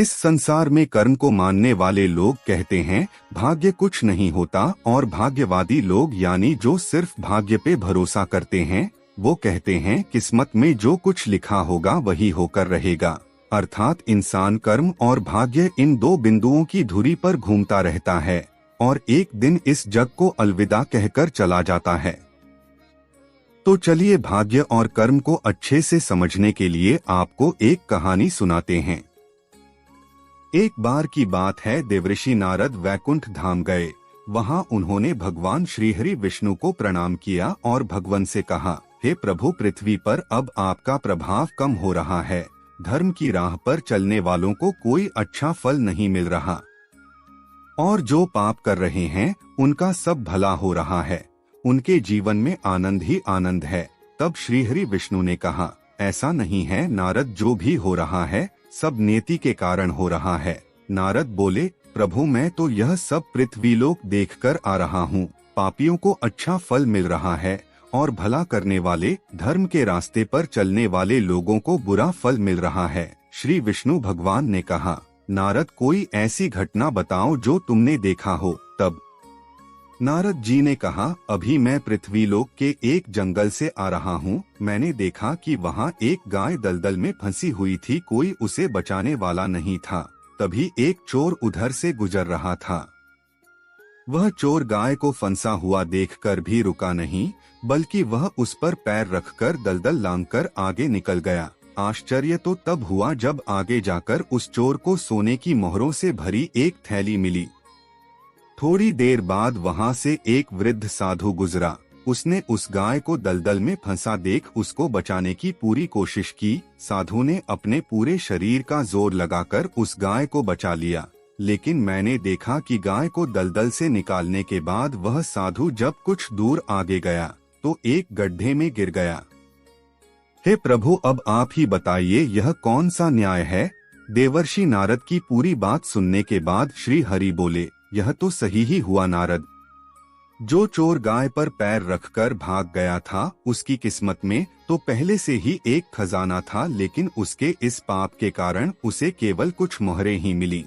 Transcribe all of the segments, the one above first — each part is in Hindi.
इस संसार में कर्म को मानने वाले लोग कहते हैं भाग्य कुछ नहीं होता, और भाग्यवादी लोग यानी जो सिर्फ भाग्य पे भरोसा करते हैं वो कहते हैं किस्मत में जो कुछ लिखा होगा वही होकर रहेगा। अर्थात इंसान कर्म और भाग्य इन दो बिंदुओं की धुरी पर घूमता रहता है और एक दिन इस जग को अलविदा कहकर चला जाता है। तो चलिए भाग्य और कर्म को अच्छे से समझने के लिए आपको एक कहानी सुनाते हैं। एक बार की बात है, देवर्षि नारद वैकुंठ धाम गए। वहां उन्होंने भगवान श्रीहरि विष्णु को प्रणाम किया और भगवान से कहा, हे प्रभु, पृथ्वी पर अब आपका प्रभाव कम हो रहा है। धर्म की राह पर चलने वालों को कोई अच्छा फल नहीं मिल रहा और जो पाप कर रहे हैं उनका सब भला हो रहा है। उनके जीवन में आनंद ही आनंद है। तब श्रीहरि विष्णु ने कहा, ऐसा नहीं है नारद, जो भी हो रहा है सब नियति के कारण हो रहा है। नारद बोले, प्रभु, मैं तो यह सब पृथ्वीलोक देखकर आ रहा हूँ। पापियों को अच्छा फल मिल रहा है और भला करने वाले, धर्म के रास्ते पर चलने वाले लोगों को बुरा फल मिल रहा है। श्री विष्णु भगवान ने कहा, नारद, कोई ऐसी घटना बताओ जो तुमने देखा हो। तब नारद जी ने कहा, अभी मैं पृथ्वीलोक के एक जंगल से आ रहा हूँ। मैंने देखा कि वहाँ एक गाय दलदल में फंसी हुई थी, कोई उसे बचाने वाला नहीं था। तभी एक चोर उधर से गुजर रहा था। वह चोर गाय को फंसा हुआ देखकर भी रुका नहीं, बल्कि वह उस पर पैर रखकर दलदल लांघकर आगे निकल गया। आश्चर्य तो तब हुआ जब आगे जाकर उस चोर को सोने की मोहरों से भरी एक थैली मिली। थोड़ी देर बाद वहां से एक वृद्ध साधु गुजरा। उसने उस गाय को दलदल में फंसा देख उसको बचाने की पूरी कोशिश की। साधु ने अपने पूरे शरीर का जोर लगाकर उस गाय को बचा लिया, लेकिन मैंने देखा कि गाय को दलदल से निकालने के बाद वह साधु जब कुछ दूर आगे गया तो एक गड्ढे में गिर गया। हे प्रभु, अब आप ही बताइए यह कौन सा न्याय है। देवर्षि नारद की पूरी बात सुनने के बाद श्री हरि बोले, यह तो सही ही हुआ नारद। जो चोर गाय पर पैर रखकर भाग गया था उसकी किस्मत में तो पहले से ही एक खजाना था, लेकिन उसके इस पाप के कारण उसे केवल कुछ मोहरें ही मिली।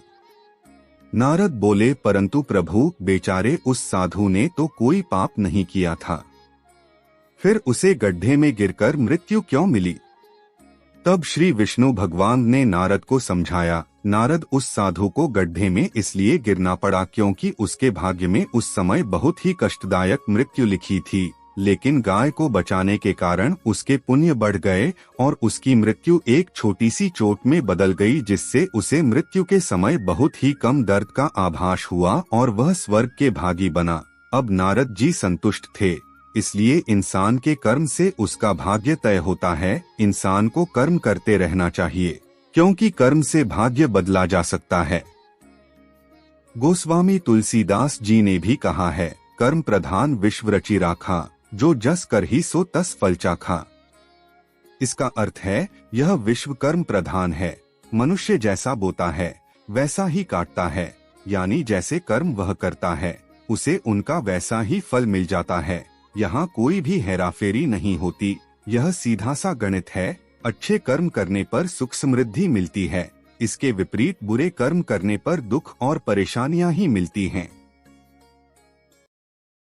नारद बोले, परंतु प्रभु, बेचारे उस साधु ने तो कोई पाप नहीं किया था, फिर उसे गड्ढे में गिरकर मृत्यु क्यों मिली। तब श्री विष्णु भगवान ने नारद को समझाया, नारद, उस साधु को गड्ढे में इसलिए गिरना पड़ा क्योंकि उसके भाग्य में उस समय बहुत ही कष्टदायक मृत्यु लिखी थी, लेकिन गाय को बचाने के कारण उसके पुण्य बढ़ गए और उसकी मृत्यु एक छोटी सी चोट में बदल गई, जिससे उसे मृत्यु के समय बहुत ही कम दर्द का आभास हुआ और वह स्वर्ग के भागी बना। अब नारद जी संतुष्ट थे, इसलिए इंसान के कर्म से उसका भाग्य तय होता है। इंसान को कर्म करते रहना चाहिए क्योंकि कर्म से भाग्य बदला जा सकता है। गोस्वामी तुलसीदास जी ने भी कहा है, कर्म प्रधान विश्व रचि राखा, जो जस कर ही सो तस फल चाखा। इसका अर्थ है यह विश्व कर्म प्रधान है। मनुष्य जैसा बोता है वैसा ही काटता है, यानी जैसे कर्म वह करता है उसे उनका वैसा ही फल मिल जाता है। यहाँ कोई भी हेराफेरी नहीं होती, यह सीधा सा गणित है। अच्छे कर्म करने पर सुख समृद्धि मिलती है, इसके विपरीत बुरे कर्म करने पर दुख और परेशानियां ही मिलती हैं।